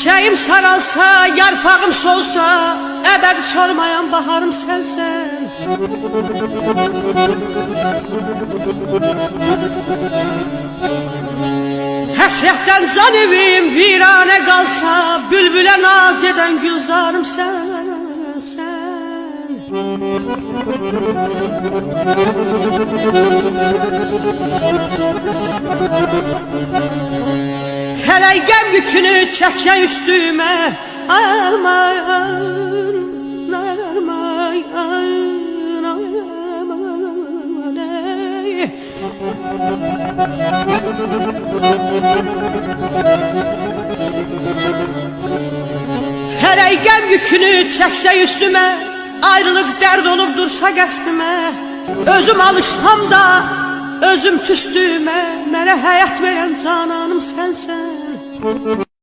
Çiçeğim saralsa, yarpağım solsa, ebedi solmayan baharım sensen. Həsrətdən can evim virane qalsa, bülbülə naz edən gülzarım sensen. Felek gəm yükünü çəksən üstümə, aman, aman, aman, ey. Felek gəm yükünü çəksən üstümə, ayrılıq dərd olub dursa qəsdimə, özüm alışsam da özüm tüstümə, mənə həyat verən cananım sənsən.